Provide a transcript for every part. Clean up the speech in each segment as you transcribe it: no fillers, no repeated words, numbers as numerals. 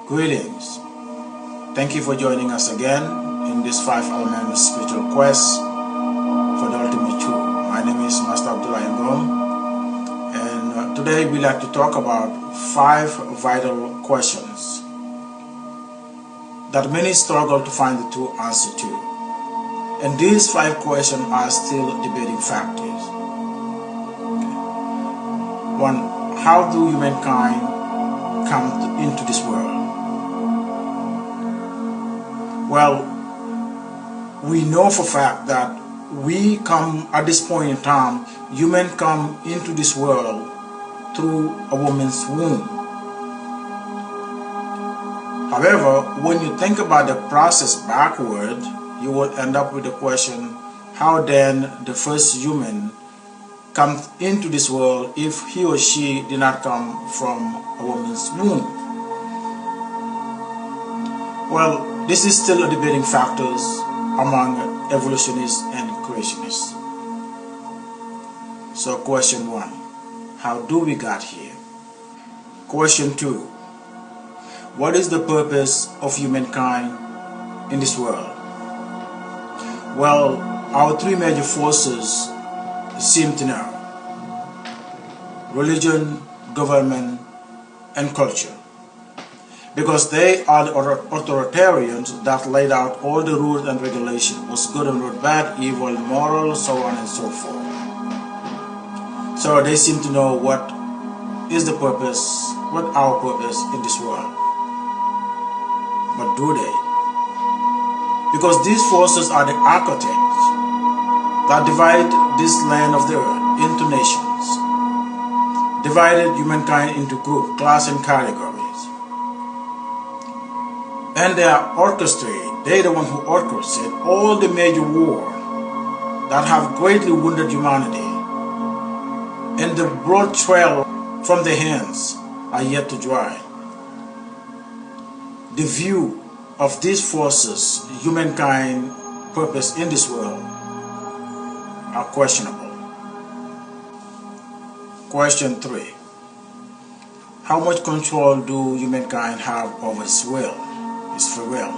Greetings. Thank you for joining us again in this 5-element spiritual quest for the ultimate truth. My name is Master Abdullah Ngom, and today we like to talk about 5 vital questions that many struggle to find the true answer to. And these 5 questions are still debating factors. Okay. 1. How do humankind come into this world? Well, we know for a fact that we come at this point in time, humans come into this world through a woman's womb. However, when you think about the process backward, you will end up with the question, how then the first human comes into this world if he or she did not come from a woman's womb? Well, this is still a debating factors among evolutionists and creationists. So question 1, how do we got here? Question 2, what is the purpose of humankind in this world? Well, our 3 major forces seem to know: religion, government, and culture. Because they are the authoritarians that laid out all the rules and regulations, what's good and what's bad, evil, moral, so on and so forth. So they seem to know what is the purpose, what our purpose in this world. But do they? Because these forces are the architects that divide this land of the earth into nations, divided humankind into groups, class, and categories. And they are orchestrated, they're the one who orchestrate all the major wars that have greatly wounded humanity. And the blood trail from their hands are yet to dry. The view of these forces, humankind purpose in this world, are questionable. Question 3. How much control do humankind have over its will? Is free will.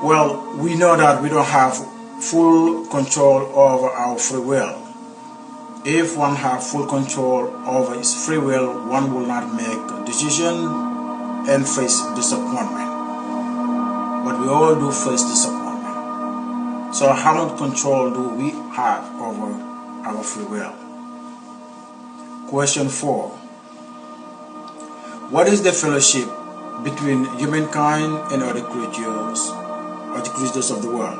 Well, we know that we don't have full control over our free will. If one has full control over his free will, one will not make a decision and face disappointment. But we all do face disappointment. So how much control do we have over our free will? Question 4. What is the fellowship between humankind and other creatures of the world?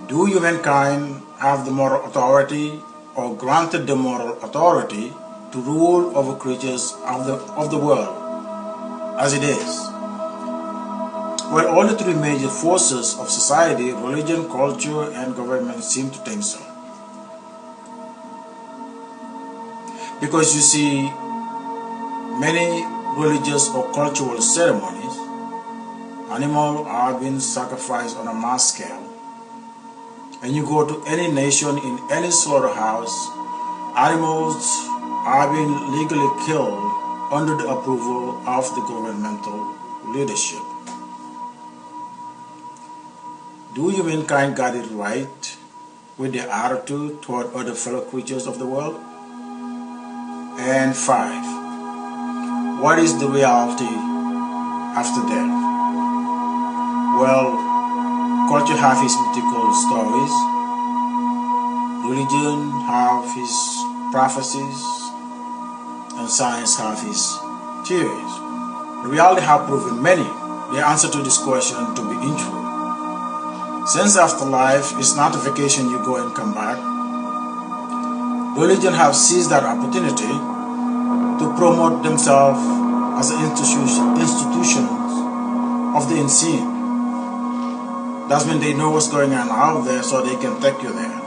Do humankind have the moral authority or granted the moral authority to rule over creatures of the world as it is? Well, all the 3 major forces of society, religion, culture, and government, seem to think so. Because you see, many religious or cultural ceremonies, animals are being sacrificed on a mass scale. And you go to any nation in any slaughterhouse, animals are being legally killed under the approval of the governmental leadership. Do humankind got it right with their attitude toward other fellow creatures of the world? And 5. What is the reality after death? Well, culture has its mythical stories, religion has its prophecies, and science has its theories. The reality has proven many the answer to this question to be untrue. Since afterlife is not a vacation you go and come back, religion have seized that opportunity to promote themselves as institutions of the unseen. That means they know what's going on out there, so they can take you there.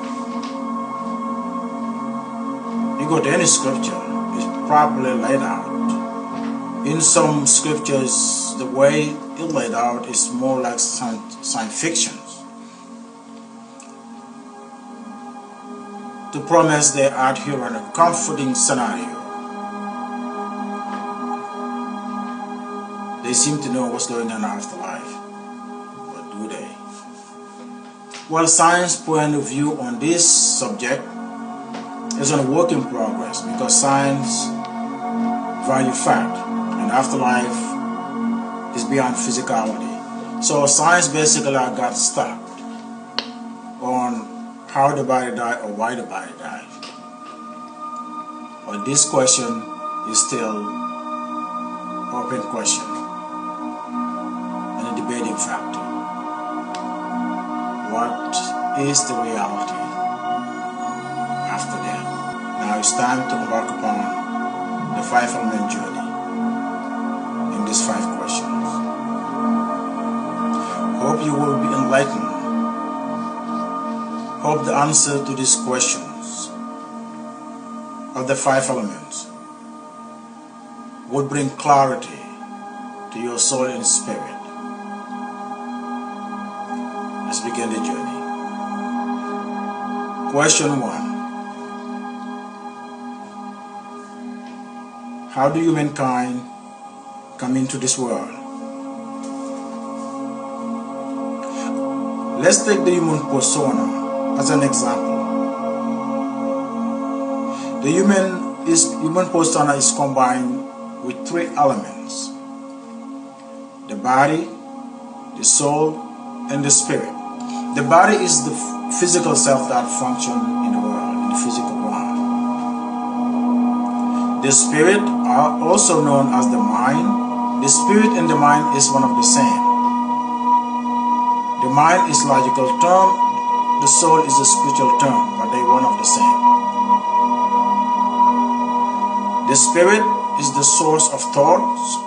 You go to any scripture, it's probably laid out. In some scriptures, the way it's laid out is more like science fiction. To promise their adherent a comforting scenario they seem to know what's going on after life. But do they? Well, science's point of view on this subject is on a work in progress, because science value fact and afterlife is beyond physicality. So science basically got stuck on how the body died or why the body died. But this question is still open question and a debating factor. What is the reality after death? Now it's time to embark upon the 5-element journey in these 5 questions. Hope you will be enlightened. Hope the answer to these questions of the 5 elements would bring clarity to your soul and spirit. Let's begin the journey. Question 1. How do humankind come into this world? Let's take the human persona as an example. The human persona is combined with 3 elements: the body, the soul, and the spirit. The body is the physical self that functions in the world, in the physical world. The spirit are also known as the mind. The spirit and the mind is one of the same. The mind is logical term, the soul is a spiritual term, but they one of the same. The spirit is the source of thoughts,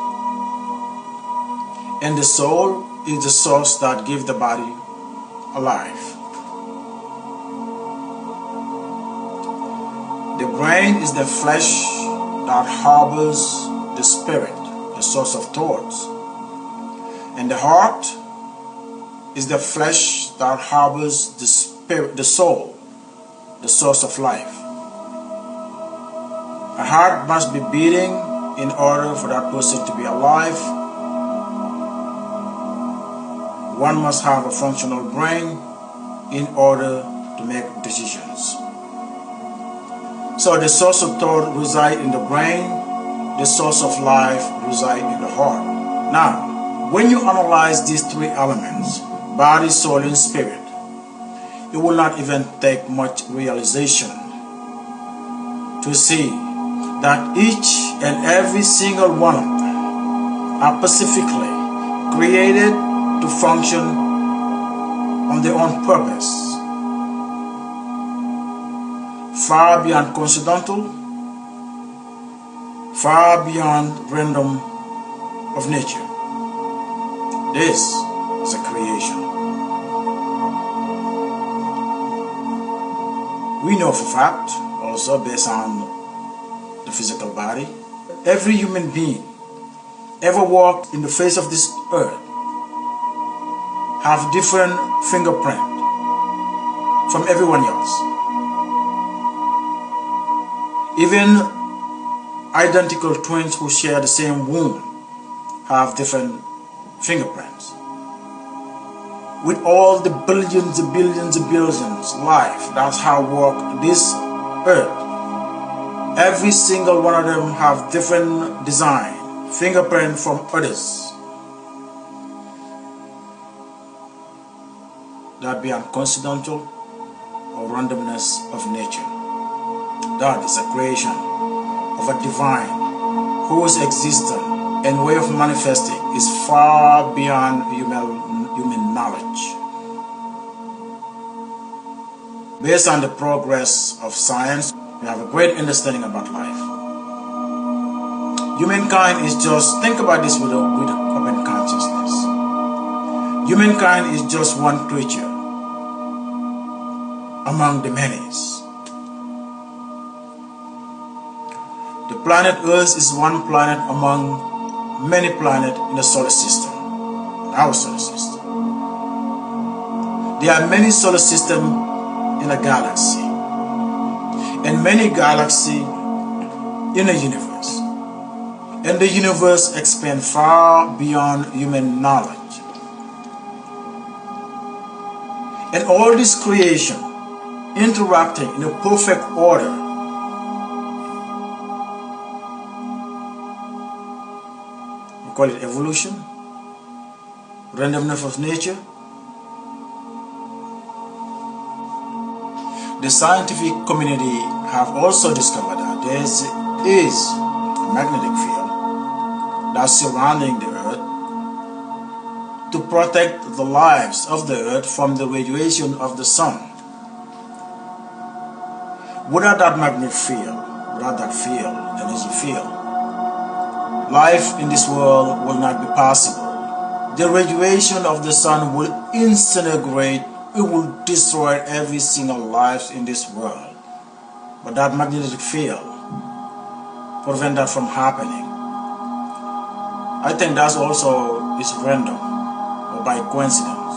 and the soul is the source that gives the body a life. The brain is the flesh that harbors the spirit, the source of thoughts, and the heart is the flesh that harbors the spirit, the soul, the source of life. A heart must be beating in order for that person to be alive. One must have a functional brain in order to make decisions. So the source of thought resides in the brain, the source of life resides in the heart. Now, when you analyze these 3 elements, body, soul, and spirit, it will not even take much realization to see that each and every single one of them are specifically created to function on their own purpose, far beyond coincidental, far beyond random of nature. This is a creation. We know for fact, also based on the physical body, every human being ever walked in the face of this earth have different fingerprint from everyone else. Even identical twins who share the same womb have different fingerprints. With all the billions and billions and billions life, that's how walk this earth. Every single one of them have different design, fingerprint from others. That beyond coincidental or randomness of nature. That is a creation of a divine whose existence and way of manifesting is far beyond human knowledge. Based on the progress of science, we have a great understanding about life. Humankind is just, think about this with open consciousness. Humankind is just one creature among the many. The planet Earth is one planet among many planets in the solar system, our solar system. There are many solar systems in a galaxy, and many galaxies in the universe. and the universe expand far beyond human knowledge. And all this creation interacting in a perfect order. We call it evolution, randomness of nature. The scientific community have also discovered that there is a magnetic field that's surrounding the earth to protect the lives of the earth from the radiation of the sun. Without that magnetic field, without that field, energy field, life in this world will not be possible. The radiation of the sun will disintegrate, it will destroy every single life in this world. But that magnetic field prevent that from happening. I think that's also is random or by coincidence.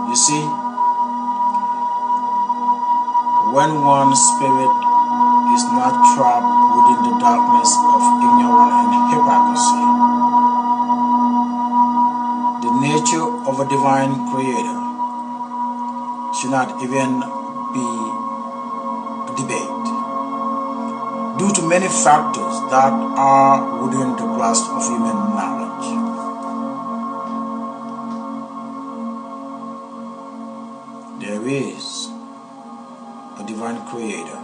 You see, when one spirit is not trapped within the darkness of ignorance and hypocrisy, the nature of a divine creator should not even be debated due to many factors that are within the grasp of human knowledge. There is a divine creator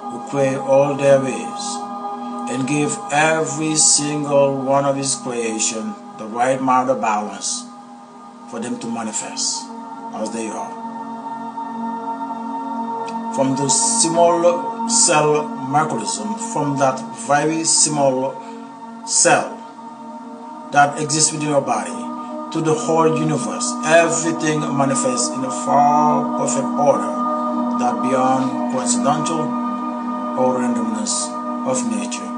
who created all there is and gave every single one of his creation the right amount of balance for them to manifest as they are. From the small cell microorganism, from that very small cell that exists within your body to the whole universe, everything manifests in a far perfect order that beyond coincidental or randomness of nature.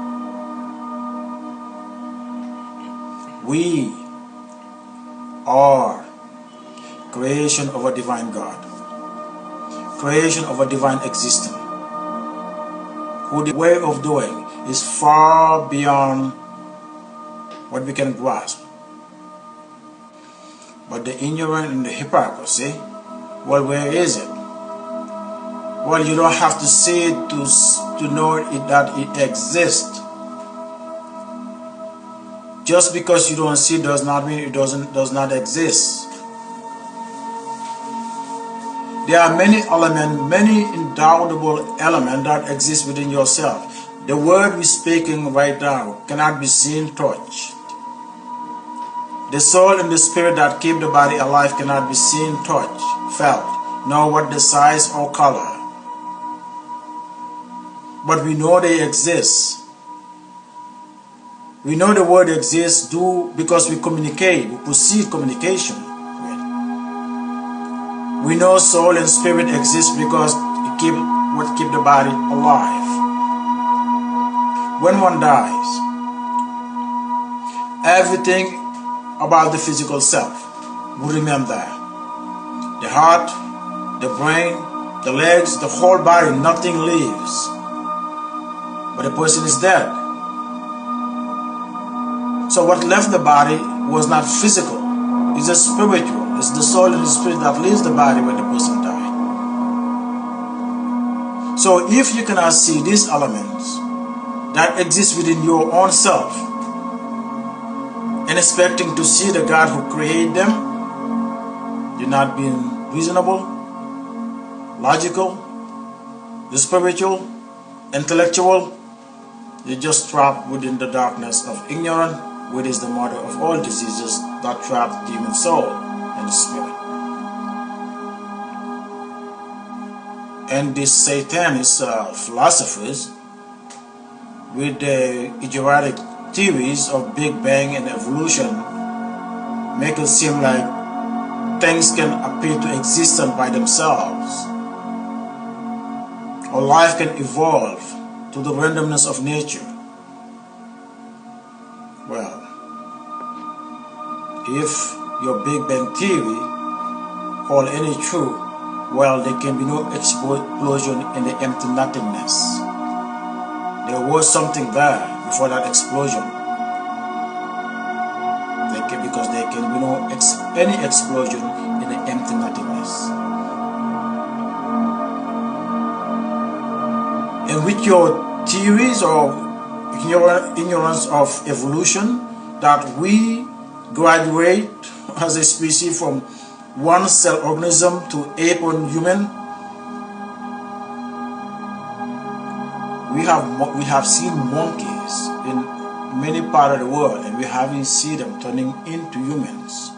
We are creation of a divine God, creation of a divine existence, who the way of doing is far beyond what we can grasp. But the ignorant and the hypocrisy, well, where is it? Well, you don't have to see it to know that it exists. Just because you don't see does not mean it does not exist. There are many elements, many indoubtable elements that exist within yourself. The word we're speaking right now cannot be seen, touched. The soul and the spirit that keep the body alive cannot be seen, touched, felt, nor what the size or color. But we know they exist. We know the word exists because we communicate, we proceed communication with. We know soul and spirit exist because it keep the body alive. When one dies, everything about the physical self will remain there. The heart, the brain, the legs, the whole body, nothing leaves. But the person is dead. So what left the body was not physical, it's a spiritual. It's the soul and the spirit that leaves the body when the person died. So if you cannot see these elements that exist within your own self and expecting to see the God who created them, you're not being reasonable, logical, spiritual, intellectual. You're just trapped within the darkness of ignorance, which is the mother of all diseases that trap the human soul and the spirit. And these Satanist philosophers, with the idiotic theories of Big Bang and evolution, make it seem like things can appear to existence by themselves, or life can evolve to the randomness of nature. Well, if your Big Bang theory hold any true, well, there can be no explosion in the empty nothingness. There was something there before that explosion. Because there can be no any explosion in the empty nothingness. And with your theories or your ignorance of evolution, that we graduate as a species from one cell organism to ape and human, we have seen monkeys in many parts of the world, and we haven't seen them turning into humans.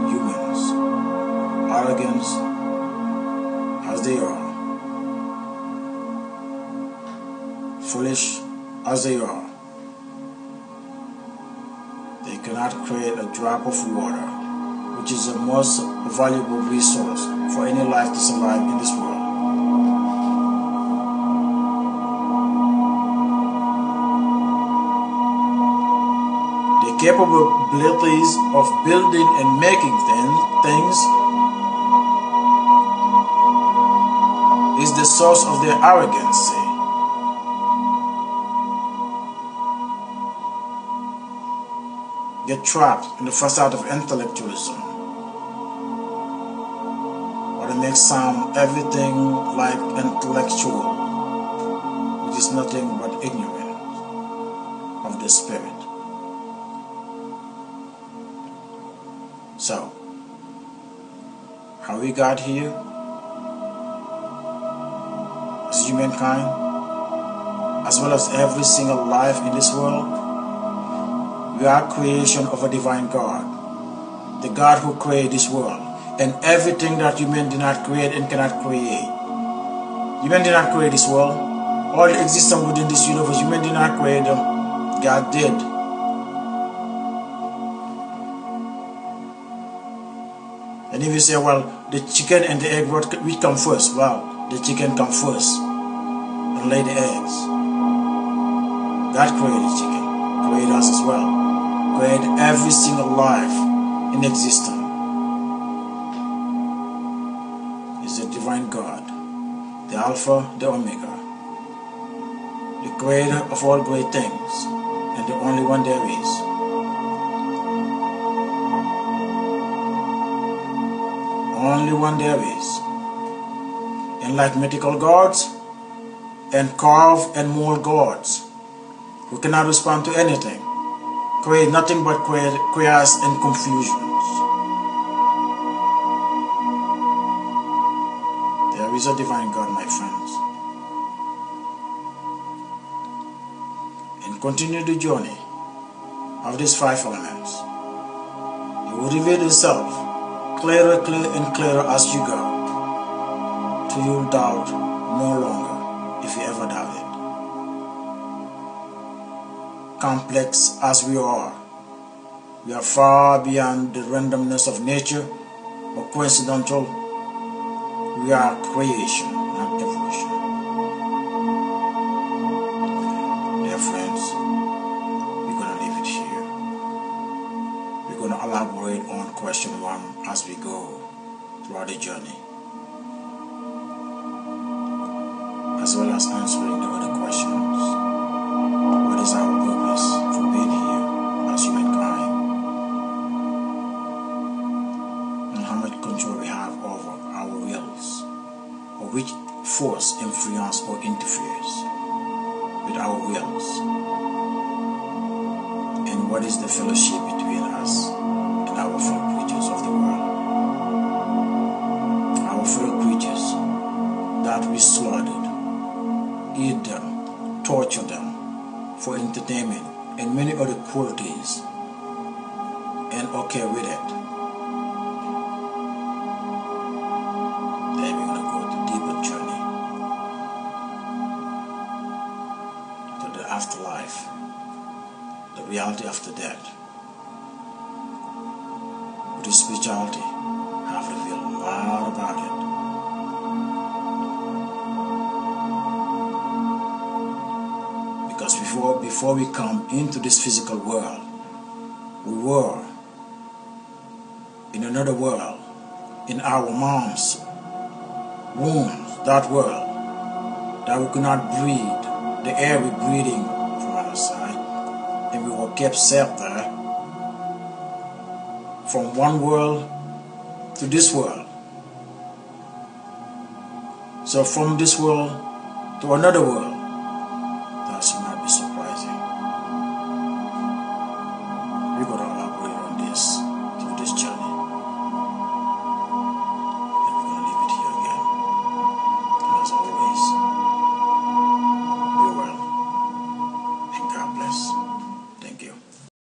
Humans, arrogant as they are, foolish as they are, they cannot create a drop of water, which is the most valuable resource for any life to survive in this world. The capabilities of building and making things is the source of their arrogance. Get trapped in the facade of intellectualism, or to make sound everything like intellectual, which is nothing but ignorance of the spirit. So, how we got here as humankind, as well as every single life in this world, we are creation of a divine God, the God who created this world, and everything that human did not create and cannot create. Human did not create this world. All the existence within this universe, human did not create them. God did. And if you say, well, the chicken and the egg, which come first? Well, the chicken come first and lay the eggs. God created the chicken, created us as well. Create every single life in existence. Is the divine God, the Alpha, the Omega, the creator of all great things, and the only one there is. Only one there is. And like mythical gods and carve and mold gods who cannot respond to anything, create nothing but chaos and confusions. There is a divine God, my friends. And continue the journey of these five elements. He will reveal himself clearer and clearer as you go, till you will doubt no longer, if you ever doubt it. Complex as we are far beyond the randomness of nature or coincidental. We are creation, not evolution. Dear friends, we're going to leave it here. We're going to elaborate on question 1 as we go throughout the journey, as well as answering the other questions. What is our purpose for being here as humankind? And how much control we have over our wills, or which force influences or interferes with our wills? And what is the fellowship between us and our fellow creatures of the world? Our fellow creatures that we slaughtered, eat them, torture them for entertainment and many other cruelties, and okay with it. Then we're going to go to deeper journey to the afterlife, the reality after death. Buddhist spirituality have revealed a lot about it. Because before we come into this physical world, we were in another world, in our mom's wombs, that world, that we could not breathe the air we're breathing from outside, and we were kept safe there, from one world to this world. So from this world to another world,